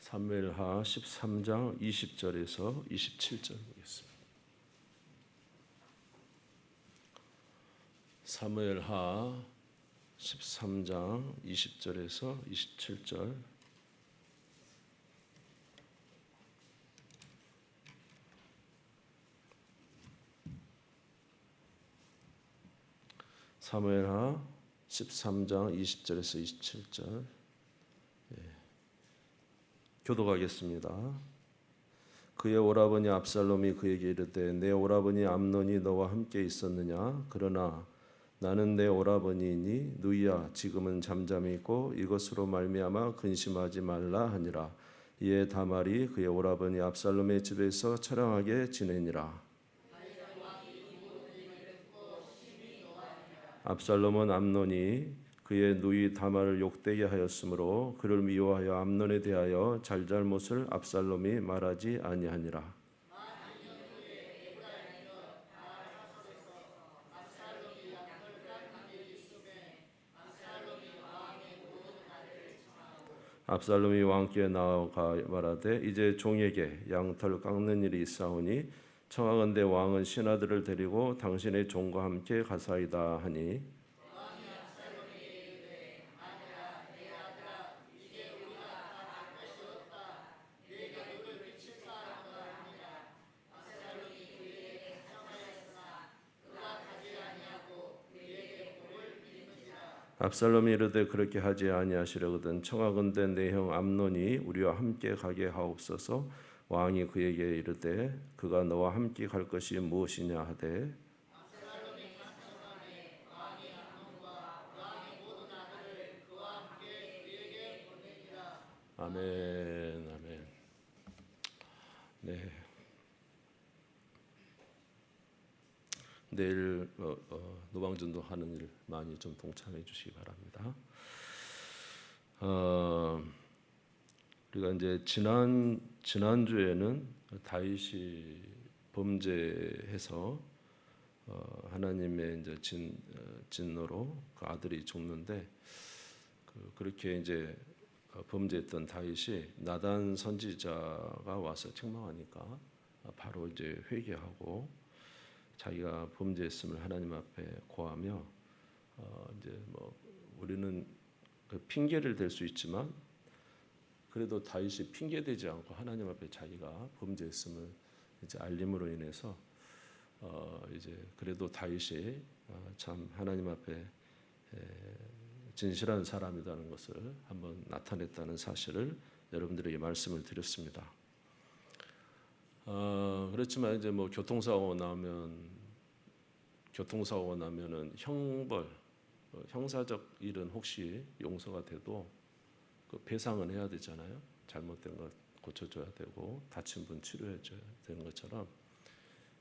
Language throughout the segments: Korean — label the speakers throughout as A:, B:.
A: 사무엘하 13장 20절에서 27절 보겠습니다. 사무엘하 13장 20절에서 27절. 사무엘하 13장 20절에서 27절. 교독하겠습니다. 그의 오라버니 압살롬이 그에게 이르되 내 오라버니 암논이 너와 함께 있었느냐? 그러나 나는 내 오라버니이니 누이야 지금은 잠잠히 있고 이것으로 말미암아 근심하지 말라 하니라. 이에 다말이 그의 오라버니 압살롬의 집에서 처량하게 지내니라. 압살롬은 암논이 그의 누이 다말을 욕되게 하였으므로 그를 미워하여 암논에 대하여 잘잘못을 압살롬이 말하지 아니하니라. 압살롬이 왕께 나아가 말하되 이제 종에게 양털 깎는 일이 있사오니 청하건대 왕은 신하들을 데리고 당신의 종과 함께 가사이다 하니 압살롬이 이르되 그렇게 하지 아니하시려거든 청하건대 내 형 암논이 우리와 함께 가게 하옵소서. 왕이 그에게 이르되 그가 너와 함께 갈 것이 무엇이냐 하되 아멘 아멘. 네. 내일 노방전도 하는 일 많이 좀 동참해 주시기 바랍니다. 우리가 이제 지난주에는 다윗이 범죄해서 하나님의 이제 진노로 그 아들이 죽는데 그렇게 이제 범죄했던 다윗이 나단 선지자가 와서 책망하니까 바로 이제 회개하고 자기가 범죄했음을 하나님 앞에 고하며 이제 뭐 우리는 그 핑계를 댈 수 있지만 그래도 다윗이 핑계 대지 않고 하나님 앞에 자기가 범죄했음을 이제 알림으로 인해서 이제 그래도 다윗이 참 하나님 앞에 진실한 사람이라는 것을 한번 나타냈다는 사실을 여러분들에게 말씀을 드렸습니다. 그렇지만 이제 뭐 교통사고가 나면은 형벌, 형사적 일은 혹시 용서가 돼도 그 배상은 해야 되잖아요. 잘못된 것 고쳐줘야 되고 다친 분 치료해줘야 되는 것처럼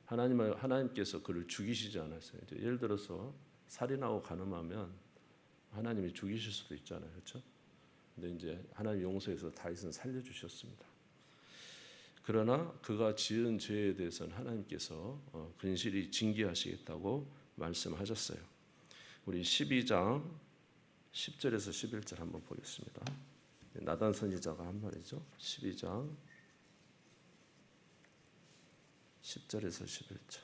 A: 하나님께서 그를 죽이시지 않았어요. 이제 예를 들어서 살인하고 간음하면 하나님이 죽이실 수도 있잖아요, 그렇죠? 근데 이제 하나님 용서해서 다윗은 살려주셨습니다. 그러나 그가 지은 죄에 대해서는 하나님께서 근실히 징계하시겠다고 말씀하셨어요. 우리 12장 10절에서 11절 한번 보겠습니다. 나단 선지자가 한 말이죠. 12장 10절에서 11절.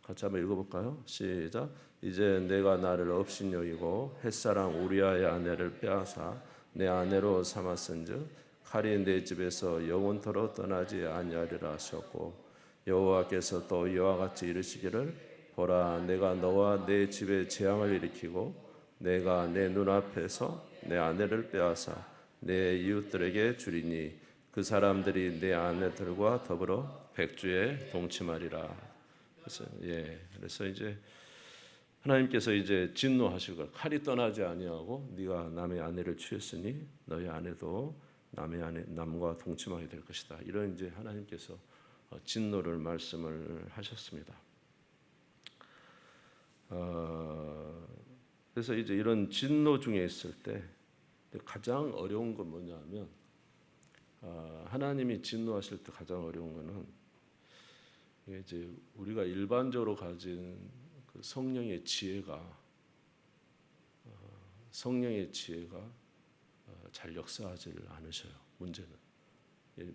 A: 같이 한번 읽어볼까요? 시작. 이제 내가 나를 업신여기고 햇사람 우리아의 아내를 빼앗아 내 아내로 삼았은즉 칼이 내 집에서 영원토록 떠나지 아니하리라 하셨고 여호와께서 또 이와 같이 이르시기를 보라 내가 너와 내 집에 재앙을 일으키고 내가 내 눈앞에서 내 아내를 빼앗아 내 이웃들에게 주리니 그 사람들이 내 아내들과 더불어 백주에 동침하리라. 그래서 이제 하나님께서 이제 진노하시고 칼이 떠나지 아니하고 네가 남의 아내를 취했으니 너희 아내도 남과 동침하게 될 것이다. 이런 이제 하나님께서 진노를 말씀을 하셨습니다. 그래서 이제 이런 진노 중에 있을 때 가장 어려운 건 뭐냐면 하나님이 진노하실 때 가장 어려운 거는 이제 우리가 일반적으로 가진 그 성령의 지혜가 성령의 지혜가 잘 역사하지를 않으셔요. 문제는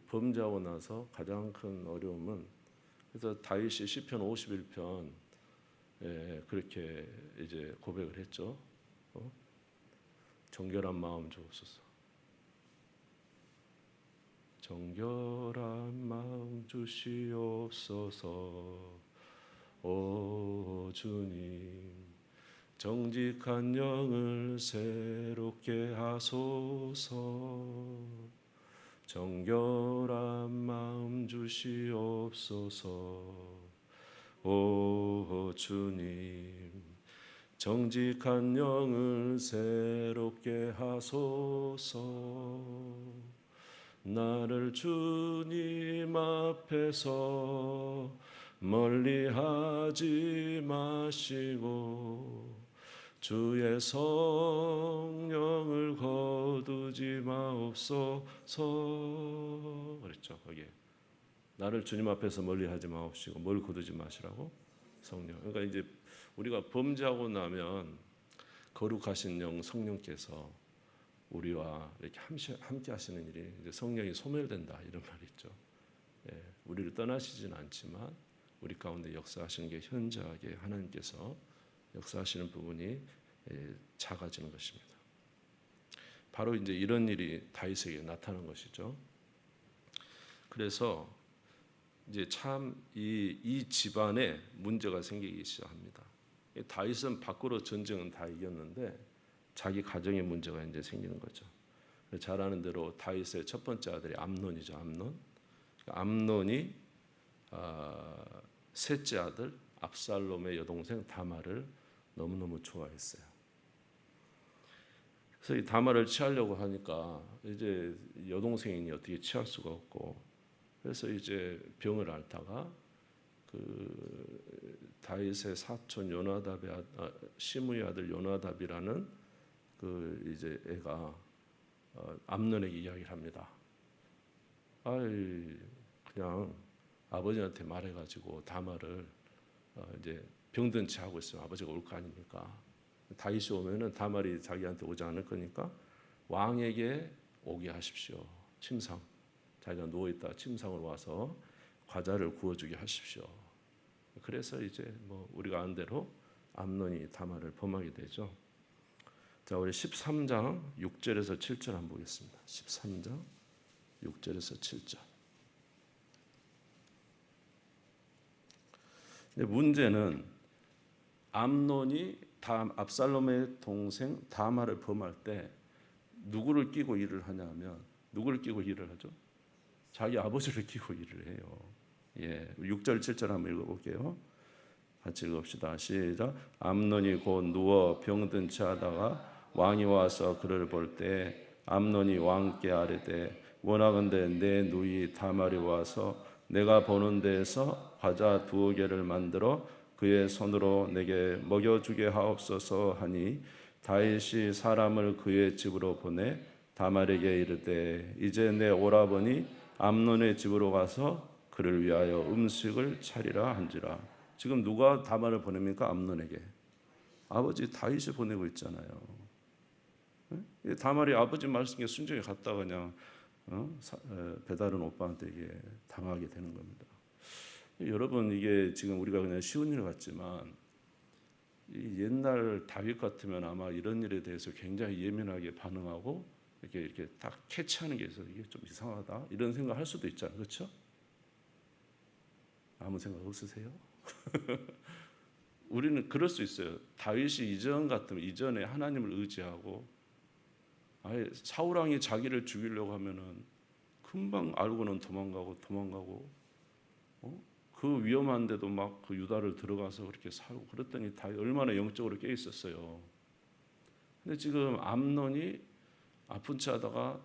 A: 범죄하고 나서 가장 큰 어려움은, 그래서 다윗이 시편 51편 그렇게 이제 고백을 했죠. 정결한 마음 주옵소서. 정결한 마음 주시옵소서. 오 주님, 정직한 영을 새롭게 하소서. 정결한 마음 주시옵소서. 오 주님, 정직한 영을 새롭게 하소서. 나를 주님 앞에서 멀리하지 마시고 주의 성령을 거두지 마옵소서. 그랬죠. 거기에 나를 주님 앞에서 멀리하지 마옵시고 뭘 거두지 마시라고? 성령. 그러니까 이제 우리가 범죄하고 나면 거룩하신 영 성령께서 우리와 이렇게 함께 하시는 일이 이제 성령이 소멸된다, 이런 말이 있죠. 우리를 떠나시지는 않지만 우리 가운데 역사하시는 게 현저하게 하나님께서 역사하시는 부분이 작아지는 것입니다. 바로 이제 이런 일이 다윗에게 나타난 것이죠. 그래서 이제 참 이 집안에 문제가 생기기 시작합니다. 다윗은 밖으로 전쟁은 다 이겼는데 자기 가정에 문제가 이제 생기는 거죠. 잘 아는 대로 다윗의 첫 번째 아들이 암논이죠. 암논이 셋째 아들 압살롬의 여동생 다말을 너무너무 좋아했어요. 그래서 이 다말을 취하려고 하니까 이제 여동생이니 어떻게 취할 수가 없고, 그래서 이제 병을 앓다가 그 다윗의 사촌 요나답의 시므의 아들 요나답이라는 그 이제 애가 암논에게 이야기를 합니다. 그냥 아버지한테 말해가지고 다말을 이제 병든 채 하고 있으면 아버지가 올 거 아닙니까? 다윗이 오면은 다말이 자기한테 오지 않을 거니까 왕에게 오게 하십시오. 침상, 자기가 누워 있다 침상으로 와서 과자를 구워주게 하십시오. 그래서 이제 뭐 우리가 아는 대로 암논이 다말을 범하게 되죠. 자, 우리 13장 6절에서 7절 한번 보겠습니다. 13장 6절에서 7절. 문제는 암논이 압살롬의 동생 다말을 범할 때 누구를 끼고 일을 하냐면, 누구를 끼고 일을 하죠? 자기 아버지를 끼고 일을 해요. 6절 7절 한번 읽어볼게요. 같이 읽읍시다. 시작. 암논이 곧 누워 병든 채 하다가 왕이 와서 그를 볼 때 암논이 왕께 아뢰되 원하건대 내 누이 다말이 와서 내가 보는 데에서 과자 2개를 만들어 그의 손으로 내게 먹여주게 하옵소서 하니, 다윗이 사람을 그의 집으로 보내 다말에게 이르되 이제 내 오라버니 암논의 집으로 가서 그를 위하여 음식을 차리라 한지라. 지금 누가 다말을 보냅니까? 암논에게. 아버지 다윗이 보내고 있잖아요. 다말이 아버지 말씀에 순종해 갔다가 그냥 배다른 오빠한테 이게 당하게 되는 겁니다. 여러분, 이게 지금 우리가 그냥 쉬운 일 같지만 옛날 다윗 같으면 아마 이런 일에 대해서 굉장히 예민하게 반응하고 이렇게 딱 캐치하는 게 있어서 이게 좀 이상하다 이런 생각할 수도 있잖아요. 그렇죠? 아무 생각 없으세요? 우리는 그럴 수 있어요. 다윗이 이전 같으면 이전에 하나님을 의지하고 아예 사울 왕이 자기를 죽이려고 하면은 금방 알고는 도망가고 그 위험한데도 막 그 유다를 들어가서 그렇게 살고 그랬더니 다윗 얼마나 영적으로 깨 있었어요. 근데 지금 암논이 아픈 채 하다가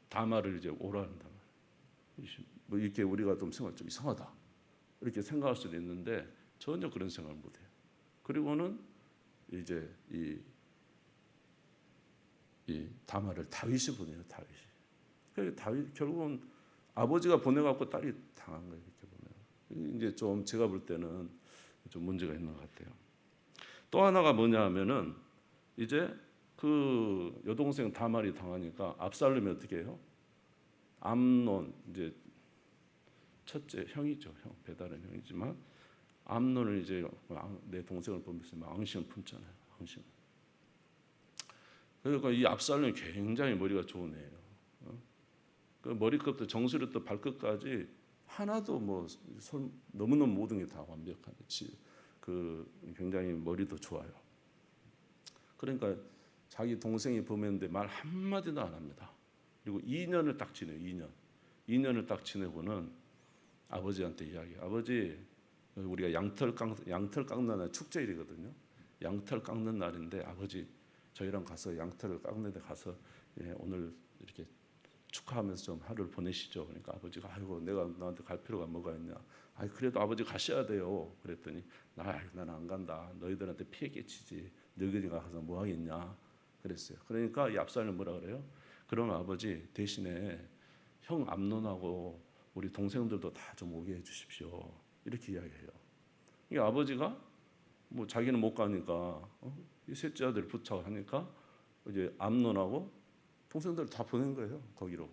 A: 다말을 이제 오라는다. 뭐 이렇게 우리가 좀 생각 좀 이상하다 이렇게 생각할 수도 있는데 전혀 그런 생각을 못해요. 그리고는 이제 이 다말을 다윗이 보내요. 다윗이. 다윗 결국은 아버지가 보내갖고 딸이 당한 거예요. 이렇게 보면 이제 좀 제가 볼 때는 좀 문제가 있는 것 같아요. 또 하나가 뭐냐 하면은 이제 그 여동생 다말이 당하니까 압살롬이 어떻게 해요? 암논 이제 첫째 형이죠. 형 배달은 형이지만 암논을 이제 내 동생을 보면서 막 앙심을 품잖아요. 앙심. 그러니까 이 압살롬이 굉장히 머리가 좋은 애예요. 그 머리끝부터 정수리부터 발끝까지 하나도 뭐 너무너무 모든 게 다 완벽한 그 굉장히 머리도 좋아요. 그러니까 자기 동생이 보면데 말 한마디도 안 합니다. 그리고 2년을 딱 지내요. 2년을 딱 지내고는 아버지한테 이야기. 아버지 우리가 양털 깎는 날 축제일이거든요. 양털 깎는 날인데 아버지 저희랑 가서 양털을 깎는 데 가서 오늘 이렇게 축하하면서 좀 하루를 보내시죠. 그러니까 아버지가 아이고 내가 너한테 갈 필요가 뭐가 있냐. 아이 그래도 아버지 가셔야 돼요. 그랬더니 나는 안 간다. 너희들한테 피해 끼치지. 늙은이가 가서 뭐 하겠냐. 그랬어요. 그러니까 이 압살롬이 뭐라 그래요? 그럼 아버지 대신에 형 암논하고 우리 동생들도 다 좀 오게 해주십시오. 이렇게 이야기해요. 이 아버지가 뭐 자기는 못 가니까 이 셋째 아들 부탁을 하니까 이제 암논하고 동생들 다 보낸 거예요. 거기로.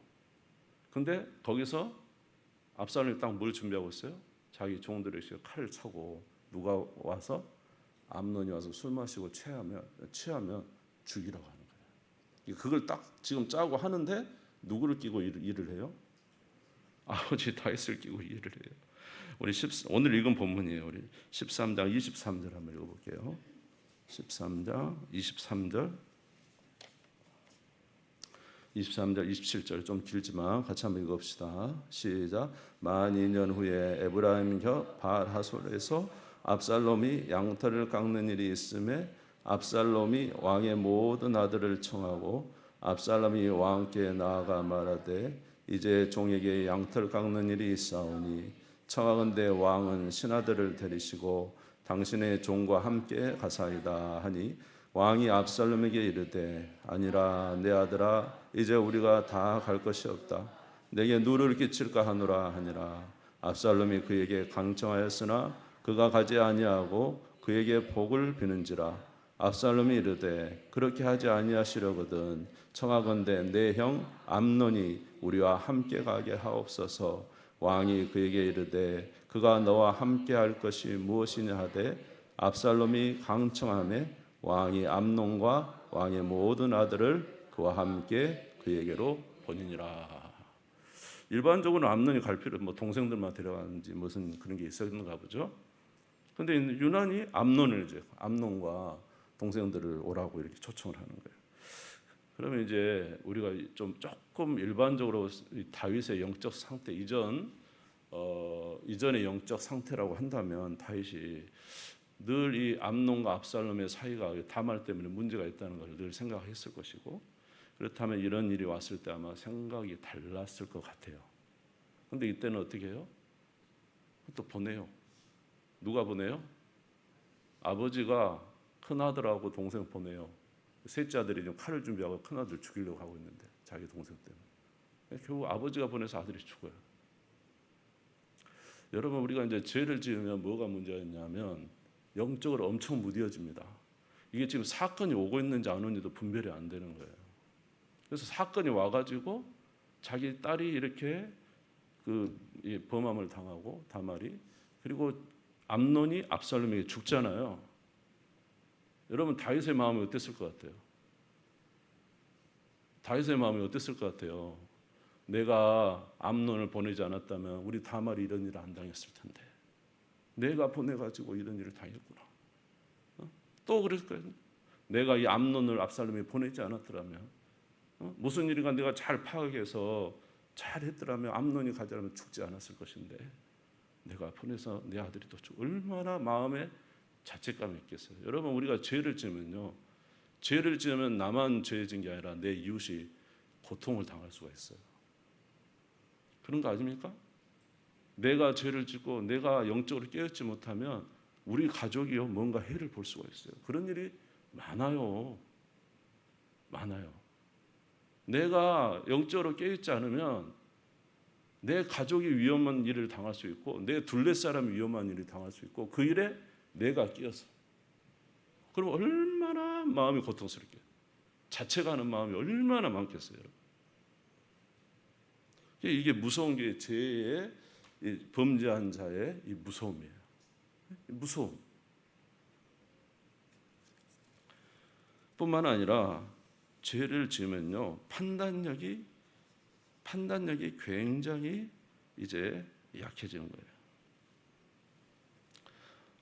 A: 근데 거기서 압살롬이 딱 뭘 준비하고 있어요? 자기 종들의 칼을 차고 누가 와서 암논이 와서 술 마시고 취하면 죽이라고 하는 거예요. 그걸 딱 지금 짜고 하는데 누구를 끼고 일을 해요? 아버지 다윗을 끼고 일을 해요. 오늘 읽은 본문이에요. 우리 13장 23절 한번 읽어볼게요. 13장 23절 27절 좀 길지만 같이 한번 읽읍시다. 시작. 만 2년 후에 에브라임 겨 바알하솔에서 압살롬이 양털을 깎는 일이 있음에 압살롬이 왕의 모든 아들을 청하고 압살롬이 왕께 나아가 말하되 이제 종에게 양털 깎는 일이 있사오니 청하건대 왕은 신하들을 데리시고 당신의 종과 함께 가사이다 하니 왕이 압살롬에게 이르되 아니라 내 아들아 이제 우리가 다 갈 것이 없다. 내게 누를 끼칠까 하노라 하니라. 압살롬이 그에게 강청하였으나 그가 가지 아니하고 그에게 복을 비는지라. 압살롬이 이르되 그렇게 하지 아니하시려거든 청하건대 내 형 암논이 우리와 함께 가게 하옵소서. 왕이 그에게 이르되 그가 너와 함께 할 것이 무엇이냐 하되 압살롬이 강청하매 왕이 암논과 왕의 모든 아들을 그와 함께 그에게로 보내니라. 일반적으로 암논이 갈 필요 뭐 동생들만 데려가는지 무슨 그런 게 있었는가 보죠. 근데 유난히 암논과 동생들을 오라고 이렇게 초청을 하는 거예요. 그러면 이제 우리가 좀 조금 일반적으로 다윗의 영적 상태 이전의 영적 상태라고 한다면 다윗이 늘 이 암논과 압살롬의 사이가 다말 때문에 문제가 있다는 걸 늘 생각했을 것이고 그렇다면 이런 일이 왔을 때 아마 생각이 달랐을 것 같아요. 그런데 이때는 어떻게 해요? 또 보내요. 누가 보내요? 아버지가 큰아들하고 동생 보내요. 셋째 아들이 지금 칼을 준비하고 큰아들 죽이려고 하고 있는데 자기 동생 때문에 결국 아버지가 보내서 아들이 죽어요. 여러분 우리가 이제 죄를 지으면 뭐가 문제였냐면 영적으로 엄청 무뎌집니다. 이게 지금 사건이 오고 있는지 안 오는지도 분별이 안 되는 거예요. 그래서 사건이 와가지고 자기 딸이 이렇게 그 범함을 당하고 다말이 그리고 암논이 압살롬에게 죽잖아요. 여러분 다윗의 마음이 어땠을 것 같아요? 다윗의 마음이 어땠을 것 같아요? 내가 암논을 보내지 않았다면 우리 다말이 이런 일을 안 당했을 텐데 내가 보내가지고 이런 일을 당했구나. 또 그랬을 거예요. 내가 이 암논을 압살롬이 보내지 않았더라면 무슨 일인가 내가 잘 파악해서 잘 했더라면 암논이 가자면 죽지 않았을 것인데 내가 보내서 내 아들이 또 죽고 얼마나 마음에 자책감이 있겠어요. 여러분 우리가 죄를 지으면 나만 죄 지은 게 아니라 내 이웃이 고통을 당할 수가 있어요. 그런 거 아닙니까? 내가 죄를 짓고 내가 영적으로 깨닫지 못하면 우리 가족이요 뭔가 해를 볼 수가 있어요. 그런 일이 많아요. 내가 영적으로 깨닫지 않으면 내 가족이 위험한 일을 당할 수 있고 내 둘레 사람이 위험한 일을 당할 수 있고 그 일에 내가 끼어서 그럼 얼마나 마음이 고통스럽게, 자책하는 마음이 얼마나 많겠어요, 여러분. 이게 무서운 게 죄의 범죄한 자의 이 무서움이에요. 무서움. 뿐만 아니라 죄를 지으면요, 판단력이 굉장히 이제 약해지는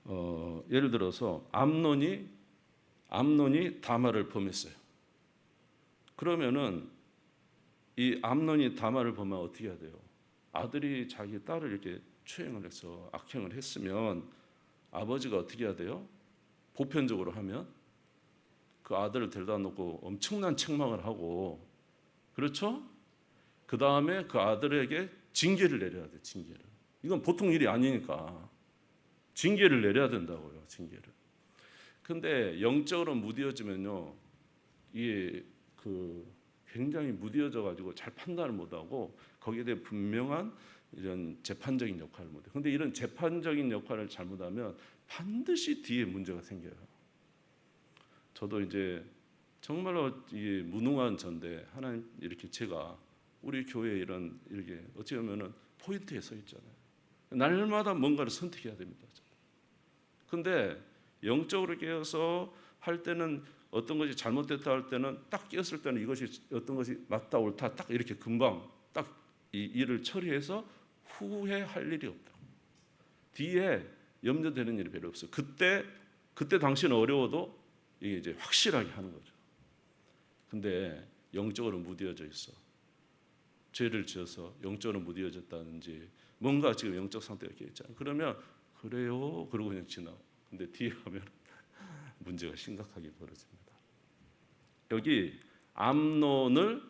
A: 거예요. 예를 들어서 암논이 다말을 범했어요. 그러면은 이 암논이 다말을 범하면 어떻게 해야 돼요? 아들이 자기 딸을 이렇게 추행을 해서 악행을 했으면 아버지가 어떻게 해야 돼요? 보편적으로 하면 그 아들을 데려다 놓고 엄청난 책망을 하고, 그렇죠? 그 다음에 그 아들에게 징계를 내려야 돼. 징계를. 이건 보통 일이 아니니까 징계를 내려야 된다고요. 징계를. 근데 영적으로 무뎌지면요, 이게 굉장히 무뎌져 가지고 잘 판단을 못하고 거기에 대해 분명한 이런 재판적인 역할을 못해요. 근데 이런 재판적인 역할을 잘못하면 반드시 뒤에 문제가 생겨요. 저도 이제 정말로 이 무능한 전데 하나님 이렇게 제가 우리 교회 이렇게 어찌 보면은 포인트에 서 있잖아요. 날마다 뭔가를 선택해야 됩니다. 근데 영적으로 깨어서 할 때는 어떤 것이 잘못됐다 할 때는 딱 깨었을 때는 이것이 어떤 것이 맞다 옳다 딱 이렇게 금방 딱 이 일을 처리해서 후회할 일이 없다. 뒤에 염려되는 일이 별로 없어요. 그때 당시는 어려워도 이게 이제 확실하게 하는 거죠. 근데 영적으로 무뎌져 있어. 죄를 지어서 영적으로 무뎌졌다든지 뭔가 지금 영적 상태가 깨 있잖아요. 그러면 그래요. 그러고 그냥 지나. 근데 뒤에 가면 문제가 심각하게 벌어집니다. 여기 암논을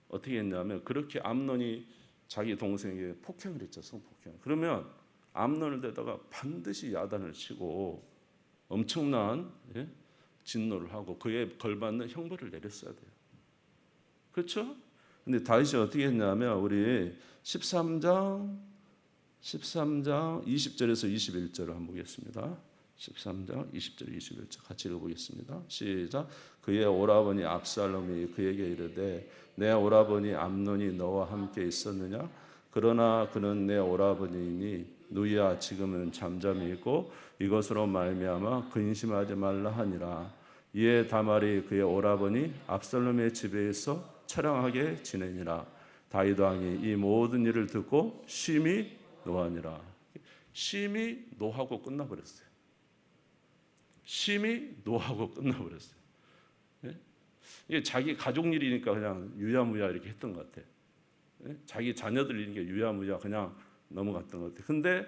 A: 어떻게 했냐면 그렇게 암논이 자기 동생에게 폭행을 했죠. 성폭행. 그러면 암논을 대다가 반드시 야단을 치고 엄청난 진노를 하고 그에 걸맞는 형벌을 내렸어야 돼요. 그렇죠? 근데 다윗이 어떻게 했냐면 우리 13장 20절에서 21절을 한번 보겠습니다. 13장 20절 21절 같이 읽어보겠습니다. 시작. 그의 오라버니 압살롬이 그에게 이르되 내 오라버니 암논이 너와 함께 있었느냐? 그러나 그는 내 오라버니이니 누이야 지금은 잠잠히 있고 이것으로 말미암아 근심하지 말라 하니라. 이에 다말이 그의 오라버니 압살롬의 집에 있어 처량하게 지내니라. 다윗 왕이 이 모든 일을 듣고 심히 노하니라. 심히 노하고 끝나버렸어요. 심히 노하고 끝나버렸어요. 예? 이게 자기 가족 일이니까 그냥 유야무야 이렇게 했던 것 같아. 예? 자기 자녀들 일이니까 유야무야 그냥 넘어갔던 것 같아. 근데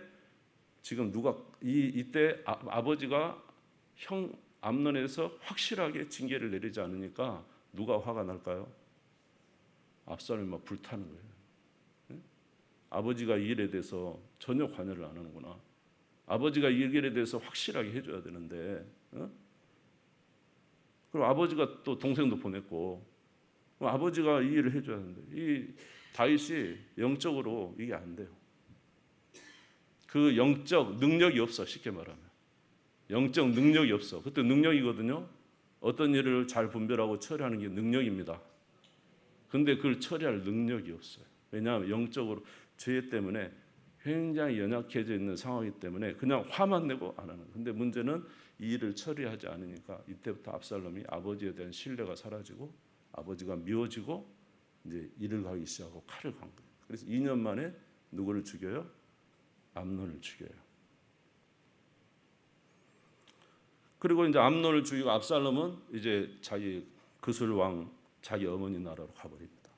A: 지금 누가 이때 아버지가 형 암논에서 확실하게 징계를 내리지 않으니까 누가 화가 날까요? 압살롬이 막 불타는 거예요. 예? 아버지가 이 일에 대해서 전혀 관여를 안 하는구나. 아버지가 이 일에 대해서 확실하게 해줘야 되는데, 그럼 아버지가 또 동생도 보냈고, 아버지가 이 일을 해줘야 하는데, 이 다윗이 영적으로 이게 안 돼요. 그 영적 능력이 없어. 쉽게 말하면 영적 능력이 없어. 그때 능력이거든요. 어떤 일을 잘 분별하고 처리하는 게 능력입니다. 근데 그걸 처리할 능력이 없어요. 왜냐하면 영적으로 죄 때문에 굉장히 연약해져 있는 상황이기 때문에 그냥 화만 내고 안 하는. 근데 문제는 이 일을 처리하지 않으니까 이때부터 압살롬이 아버지에 대한 신뢰가 사라지고 아버지가 미워지고 이제 일을 가기 시작하고 칼을 간 거예요. 그래서 2년 만에 누구를 죽여요? 암논을 죽여요. 그리고 이제 암논을 죽이고 압살롬은 이제 자기 그술 왕 자기 어머니 나라로 가버립니다.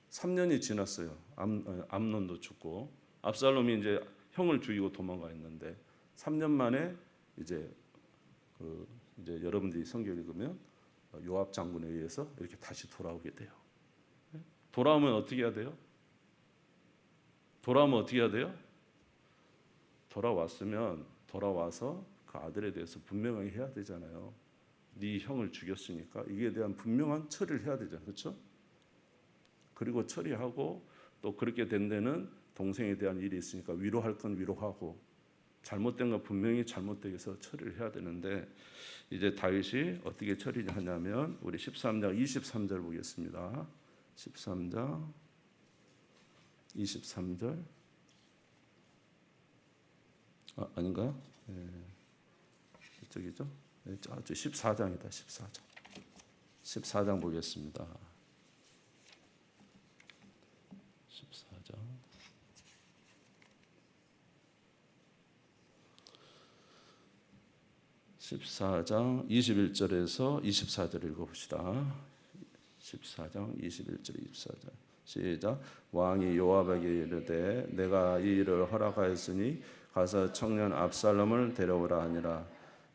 A: 3년이 지났어요. 암논도 죽고 압살롬이 이제 형을 죽이고 도망가 있는데 3년 만에 이제 이제 여러분들이 성경 읽으면 요압 장군에 의해서 이렇게 다시 돌아오게 돼요. 돌아오면 어떻게 해야 돼요? 돌아와서 그 아들에 대해서 분명하게 해야 되잖아요. 네 형을 죽였으니까 이에 대한 분명한 처리를 해야 되잖아요. 그렇죠? 그리고 처리하고 또 그렇게 된 데는 동생에 대한 일이 있으니까 위로할 건 위로하고 잘못된 거 분명히 잘못되게 해서 처리를 해야 되는데 이제 다윗이 어떻게 처리하냐면 우리 13장 23절 보겠습니다. 13장 23절 아닌가요? 이쪽이죠? 저 14장이다. 14장. 14장 보겠습니다. 14장 14장 21절에서 24절 읽어봅시다. 14장 21절 24절 시작. 왕이 요압에게 이르되 내가 이 일을 허락하였으니 가서 청년 압살롬을 데려오라 하니라.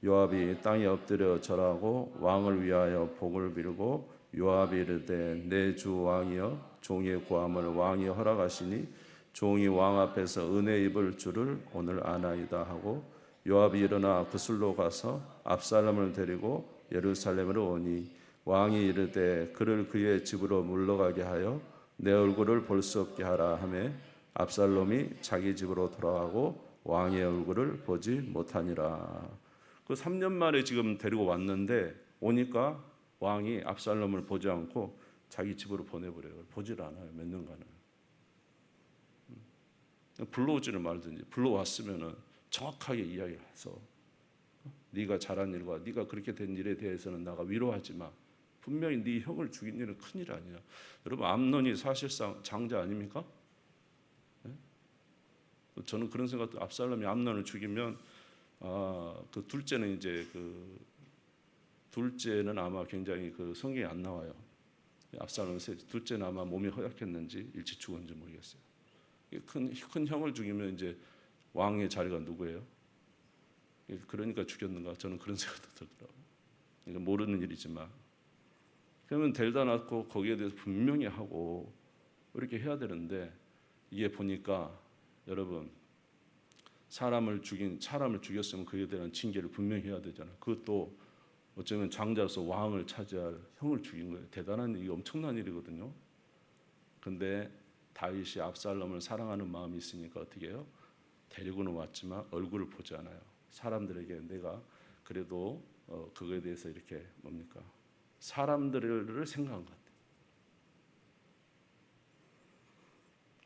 A: 요압이 땅에 엎드려 절하고 왕을 위하여 복을 빌고 요압이 이르되 내 주 왕이여 종의 구함을 왕이 허락하시니 종이 왕 앞에서 은혜 입을 줄을 오늘 아나이다 하고 요압이 일어나 그술로 가서 압살롬을 데리고 예루살렘으로 오니 왕이 이르되 그를 그의 집으로 물러가게 하여 내 얼굴을 볼 수 없게 하라 하매 압살롬이 자기 집으로 돌아가고 왕의 얼굴을 보지 못하니라. 그 3년 만에 지금 데리고 왔는데 오니까 왕이 압살롬을 보지 않고 자기 집으로 보내버려요. 보질 않아요. 몇 년간은. 불러오지는 말든지 불러왔으면은 정확하게 이야기를 해서 네가 잘한 일과 네가 그렇게 된 일에 대해서는 나가 위로하지 마. 분명히 네 형을 죽인 일은 큰일 아니야. 여러분 암논이 사실상 장자 아닙니까? 네? 저는 그런 생각도 압살롬이 암논을 죽이면 그 둘째는 이제 그 둘째는 아마 굉장히 그 성경에 안 나와요. 압살롬 둘째는 아마 몸이 허약했는지 일찍 죽었는지 모르겠어요. 큰 형을 죽이면 이제 왕의 자리가 누구예요? 그러니까 죽였는가? 저는 그런 생각도 들더라고요. 그러니까 모르는 일이지만 그러면 데려다 놨고 거기에 대해서 분명히 하고 이렇게 해야 되는데 이게 보니까 여러분 사람을 죽였으면 그에 대한 징계를 분명히 해야 되잖아요. 그것도 어쩌면 장자로서 왕을 차지할 형을 죽인 거예요. 대단한 일이 엄청난 일이거든요. 근데 다윗이 압살롬을 사랑하는 마음이 있으니까 어떻게 해요? 데리고는 왔지만 얼굴을 보지 않아요. 사람들에게 내가 그래도 그거에 대해서 이렇게 뭡니까? 사람들을 생각한 것 같아요.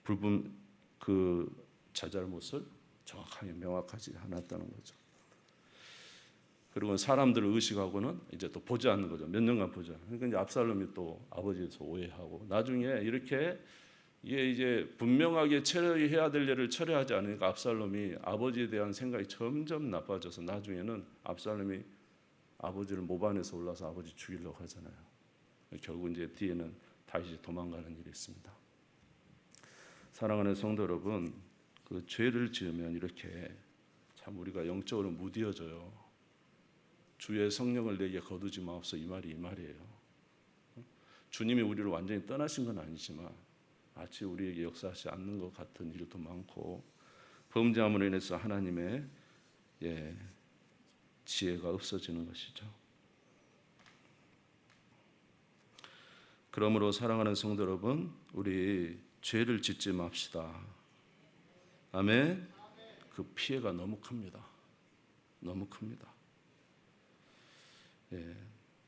A: 불분 그 자잘못을 정확하게 명확하지 않았다는 거죠. 그리고 사람들을 의식하고는 이제 또 보지 않는 거죠. 몇 년간 보지 않아요. 그러니까 이제 압살롬이 또 아버지에서 오해하고 나중에 이렇게 이제 분명하게 처리해야 될 일을 처리하지 않으니까 압살롬이 아버지에 대한 생각이 점점 나빠져서 나중에는 압살롬이 아버지를 모반에서 올라서 아버지 죽이려고 하잖아요. 결국 이제 뒤에는 다윗이 도망가는 일이 있습니다. 사랑하는 성도 여러분, 그 죄를 지으면 이렇게 참 우리가 영적으로 무뎌져요. 주의 성령을 내게 거두지 마옵소 이 말이에요. 주님이 우리를 완전히 떠나신 건 아니지만 마치 우리에게 역사하지 않는 것 같은 일도 많고 범죄함으로 인해서 하나님의 지혜가 없어지는 것이죠. 그러므로 사랑하는 성도 여러분, 우리 죄를 짓지 맙시다. 아멘. 그 피해가 너무 큽니다. 너무 큽니다.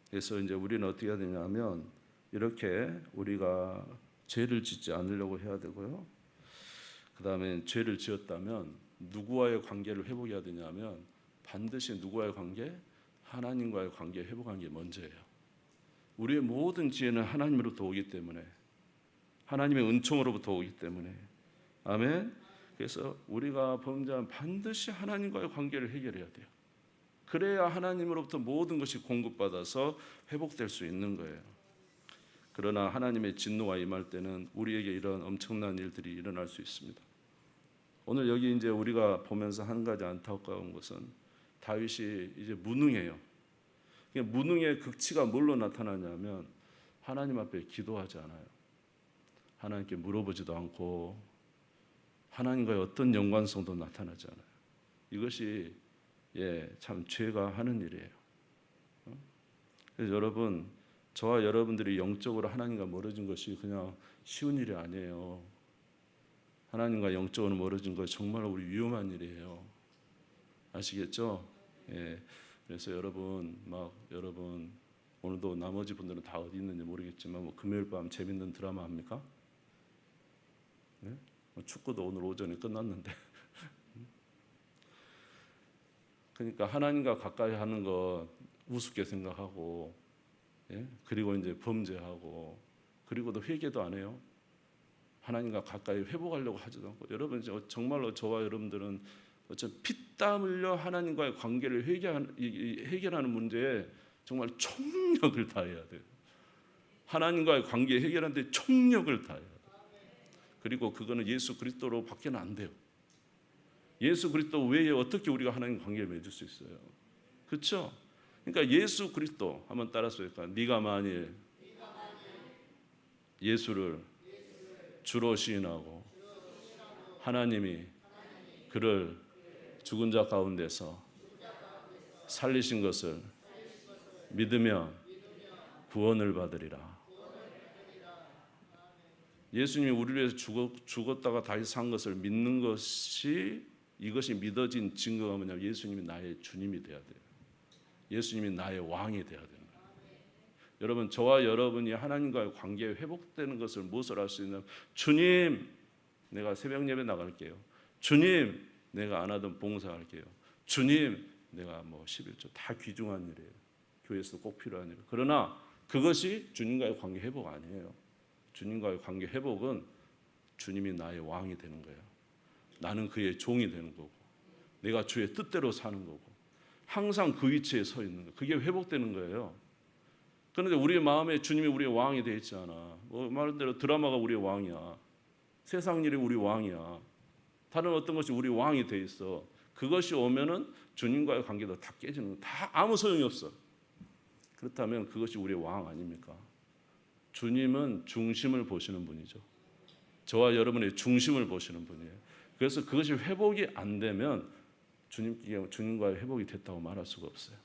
A: 그래서 이제 우리는 어떻게 해야 되냐면 이렇게 우리가 죄를 짓지 않으려고 해야 되고요. 그 다음에 죄를 지었다면 누구와의 관계를 회복해야 되냐면 반드시 누구와의 관계? 하나님과의 관계 회복하는 게 먼저예요. 우리의 모든 지혜는 하나님으로부터 오기 때문에 하나님의 은총으로부터 오기 때문에 아멘. 그래서 우리가 범죄하면 반드시 하나님과의 관계를 해결해야 돼요. 그래야 하나님으로부터 모든 것이 공급받아서 회복될 수 있는 거예요. 그러나 하나님의 진노가 임할 때는 우리에게 이런 엄청난 일들이 일어날 수 있습니다. 오늘 여기 이제 우리가 보면서 한 가지 안타까운 것은 다윗이 이제 무능해요. 무능의 극치가 뭘로 나타나냐면 하나님 앞에 기도하지 않아요. 하나님께 물어보지도 않고 하나님과의 어떤 연관성도 나타나지 않아요. 이것이 참 죄가 하는 일이에요. 그래서 여러분, 저와 여러분들이 영적으로 하나님과 멀어진 것이 그냥 쉬운 일이 아니에요. 하나님과 영적으로 멀어진 것 정말 우리 위험한 일이에요. 아시겠죠? 예. 그래서 여러분 오늘도 나머지 분들은 다 어디 있는지 모르겠지만 뭐 금요일 밤 재밌는 드라마 합니까? 네? 축구도 오늘 오전에 끝났는데 그러니까 하나님과 가까이 하는 것 우습게 생각하고, 예? 그리고 이제 범죄하고, 그리고도 회개도 안 해요. 하나님과 가까이 회복하려고 하지도 않고. 여러분 정말로 저와 여러분들은 피땀 흘려 하나님과의 관계를 해결하는 문제에 정말 총력을 다해야 돼요. 하나님과의 관계 해결하는 데 총력을 다해야 돼요. 그리고 그거는 예수 그리스도로 밖에는 안 돼요. 예수 그리스도 외에 어떻게 우리가 하나님 관계를 맺을 수 있어요? 그렇죠? 그러니까 예수 그리스도 한번 따라서 할까요? 네가 만일 예수를 주로 시인하고 하나님이 그를 죽은 자 가운데서 살리신 것을 믿으면 구원을 받으리라. 예수님이 우리를 위해서 죽었다가 다시 산 것을 믿는 것이, 이것이 믿어진 증거가 뭐냐면 예수님이 나의 주님이 돼야 돼요. 예수님이 나의 왕이 돼야 되는 거예요. 여러분, 저와 여러분이 하나님과의 관계에 회복되는 것을 무엇을 알 수 있냐면, 주님, 내가 새벽 예배 나갈게요. 주님, 내가 안 하던 봉사할게요. 주님, 내가 11조 다 귀중한 일이에요. 교회에서 꼭 필요한 일. 그러나 그것이 주님과의 관계 회복 아니에요. 주님과의 관계 회복은 주님이 나의 왕이 되는 거예요. 나는 그의 종이 되는 거고, 내가 주의 뜻대로 사는 거고, 항상 그 위치에 서 있는 거예요. 그게 회복되는 거예요. 그런데 우리의 마음에 주님이 우리의 왕이 되어 있지 않아. 말대로 드라마가 우리의 왕이야. 세상 일이 우리 왕이야. 다른 어떤 것이 우리 왕이 되어 있어. 그것이 오면은 주님과의 관계도 다 깨지는 거야. 다 아무 소용이 없어. 그렇다면 그것이 우리의 왕 아닙니까? 주님은 중심을 보시는 분이죠. 저와 여러분의 중심을 보시는 분이에요. 그래서 그것이 회복이 안 되면 주님과의 회복이 됐다고 말할 수가 없어요.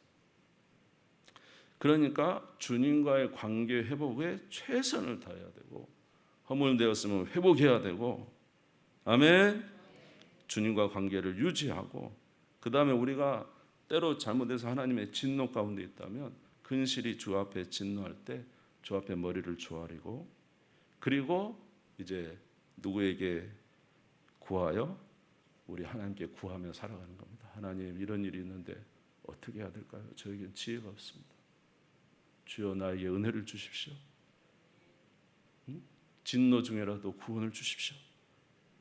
A: 그러니까 주님과의 관계 회복에 최선을 다해야 되고, 허물되었으면 회복해야 되고, 아멘. 주님과 관계를 유지하고, 그 다음에 우리가 때로 잘못해서 하나님의 진노 가운데 있다면 근실이 주 앞에 진노할 때 주 앞에 머리를 조아리고, 그리고 이제 누구에게 구하여? 우리 하나님께 구하며 살아가는 겁니다. 하나님, 이런 일이 있는데 어떻게 해야 될까요? 저에겐 지혜가 없습니다. 주여, 나에게 은혜를 주십시오. 진노 중에라도 구원을 주십시오.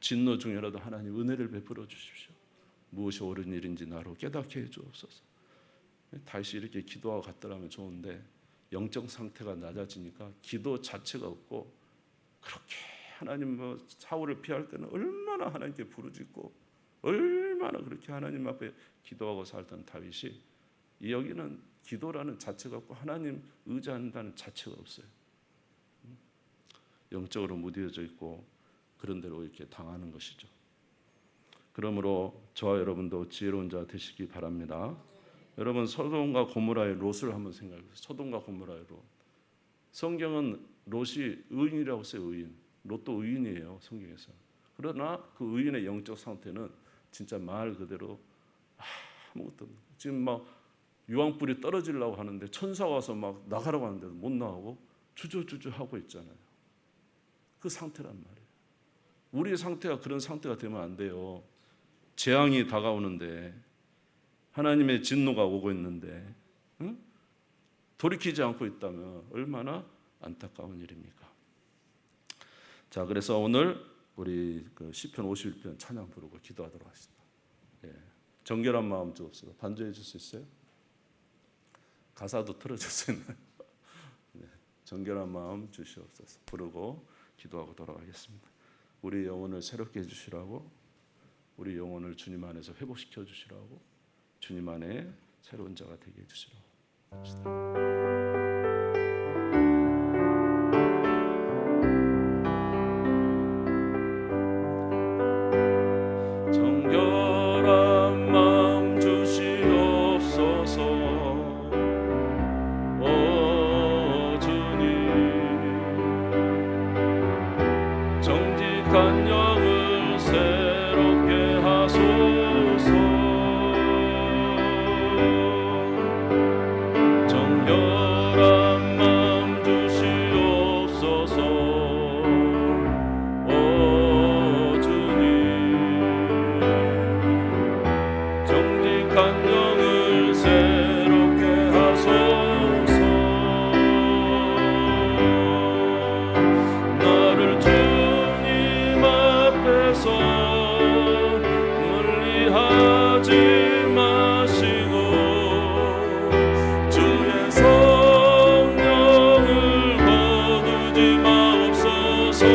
A: 진노 중에라도 하나님 은혜를 베풀어 주십시오. 무엇이 옳은 일인지 나로 깨닫게 해 주옵소서. 다시 이렇게 기도하고 갔더라면 좋은데, 영적 상태가 낮아지니까 기도 자체가 없고, 그렇게 하나님 사울을 피할 때는 얼마나 하나님께 부르짖고 얼마나 그렇게 하나님 앞에 기도하고 살던 다윗이, 여기는 기도라는 자체가 없고 하나님 의지한다는 자체가 없어요. 영적으로 무뎌져 있고 그런 대로 이렇게 당하는 것이죠. 그러므로 저와 여러분도 지혜로운 자 되시기 바랍니다. 여러분, 소돔과 고모라의 롯을 한번 생각해 보세요. 소돔과 고모라의 롯. 성경은 롯이 의인이라고 써요. 의인. 롯도 의인이에요, 성경에서. 그러나 그 의인의 영적 상태는 진짜 말 그대로 아무것도 없는, 지금 유황불이 떨어지려고 하는데 천사가 와서 나가라고 하는데도 못 나가고 주저주저 하고 있잖아요. 그 상태란 말이에요. 우리의 상태가 그런 상태가 되면 안 돼요. 재앙이 다가오는데, 하나님의 진노가 오고 있는데, 돌이키지 않고 있다면 얼마나 안타까운 일입니까? 자, 그래서 오늘 우리 시편 51편 찬양 부르고 기도하도록 하겠습니다. 예. 정결한 마음 주옵소서. 반주해 줄 수 있어요? 가사도 틀어줬어요. 네. 정결한 마음 주시옵소서. 부르고 기도하고 돌아가겠습니다. 우리 영혼을 새롭게 해주시라고, 우리 영혼을 주님 안에서 회복시켜 주시라고, 주님 안에 새로운 자가 되게 해주시라고. 정결한 마음 주시옵소서. 오 주님, 정직한 영을 새롭게 하소서. 정직한 영을 새롭게 하소서. 나를 주님 앞에서 멀리하지 마시고 주의 성령을 거두지 마옵소서.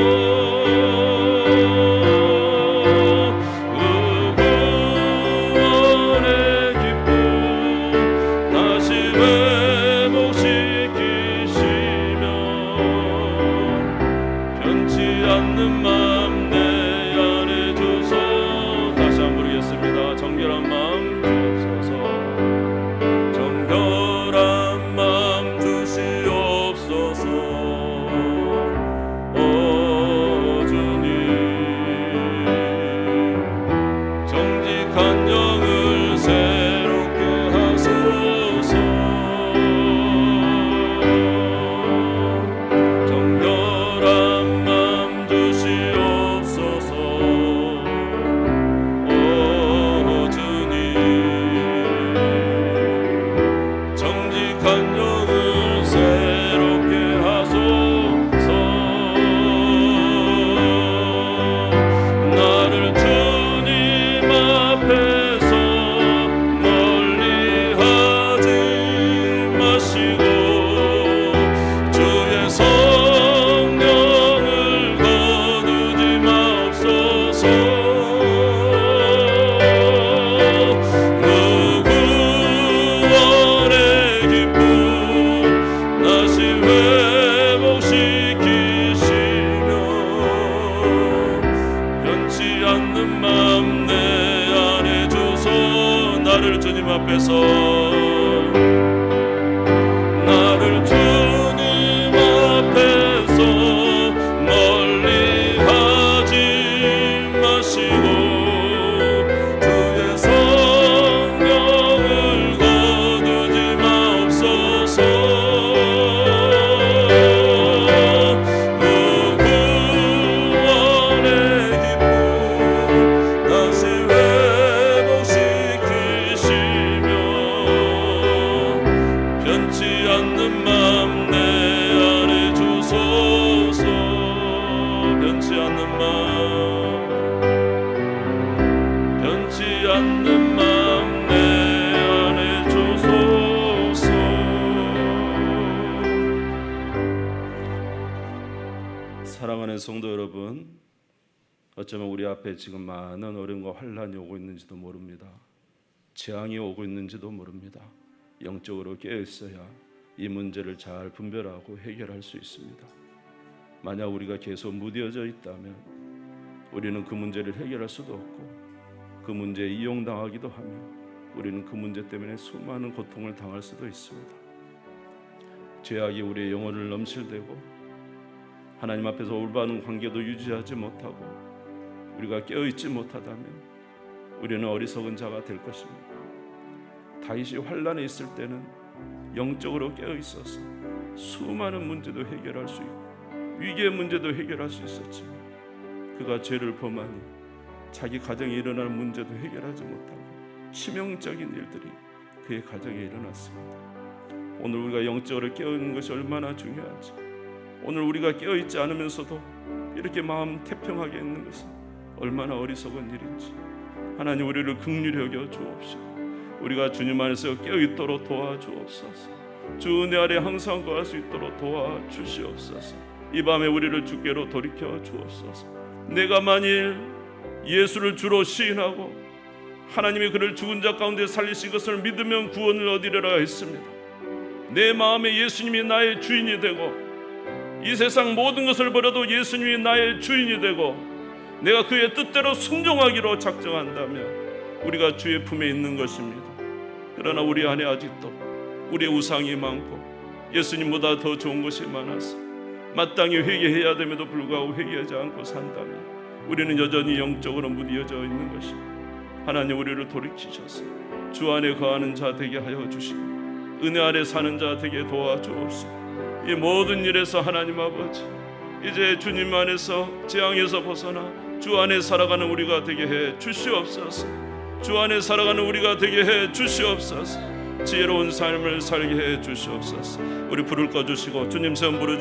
A: 나를 주님 앞에서 멀리하지 마시고 주의 성령을 거두지 마옵소서. 구원의 기쁨 다시 변치 않는 마음 내 안에 주소서. 변치 않는 마음 내 안에 주소서. 사랑하는 성도 여러분, 어쩌면 우리 앞에 지금 많은 어려움과 환난이 오고 있는지도 모릅니다. 재앙이 오고 있는지도 모릅니다. 영적으로 깨어있어야 이 문제를 잘 분별하고 해결할 수 있습니다. 만약 우리가 계속 무뎌져 있다면 우리는 그 문제를 해결할 수도 없고 그 문제에 이용당하기도 하며 우리는 그 문제 때문에 수많은 고통을 당할 수도 있습니다. 죄악이 우리의 영혼을 넘실대고 하나님 앞에서 올바른 관계도 유지하지 못하고 우리가 깨어있지 못하다면 우리는 어리석은 자가 될 것입니다. 다윗이 환난에 있을 때는 영적으로 깨어있어서 수많은 문제도 해결할 수 있고 위기의 문제도 해결할 수 있었지만 그가 죄를 범하니 자기 가정에 일어나는 문제도 해결하지 못하고 치명적인 일들이 그의 가정에 일어났습니다. 오늘 우리가 영적으로 깨어있는 것이 얼마나 중요한지, 오늘 우리가 깨어있지 않으면서도 이렇게 마음 태평하게 있는 것은 얼마나 어리석은 일인지 하나님 우리를 긍휼히 여겨 주옵시고 우리가 주님 안에서 깨어있도록 도와주옵소서. 주 은혜 아래 항상 거할 수 있도록 도와주시옵소서. 이 밤에 우리를 주께로 돌이켜 주옵소서. 내가 만일 예수를 주로 시인하고 하나님이 그를 죽은 자 가운데 살리신 것을 믿으면 구원을 얻으리라 했습니다. 내 마음에 예수님이 나의 주인이 되고 이 세상 모든 것을 버려도 예수님이 나의 주인이 되고 내가 그의 뜻대로 순종하기로 작정한다면 우리가 주의 품에 있는 것입니다. 그러나 우리 안에 아직도 우리의 우상이 많고 예수님보다 더 좋은 것이 많아서 마땅히 회개해야 됨에도 불구하고 회개하지 않고 산다면 우리는 여전히 영적으로 무뎌져 있는 것입니다. 하나님 우리를 돌이키셔서 주 안에 거하는 자 되게 하여 주시고 은혜 아래 사는 자 되게 도와주옵소서. 이 모든 일에서 하나님 아버지 이제 주님 안에서 재앙에서 벗어나 주 안에 살아가는 우리가 되게 해 주시옵소서. 주 안에 살아가는 우리가 되게 해 주시옵소서. 지혜로운 삶을 살게 해 주시옵소서. 우리 불을 꺼주시고 주님 선 부르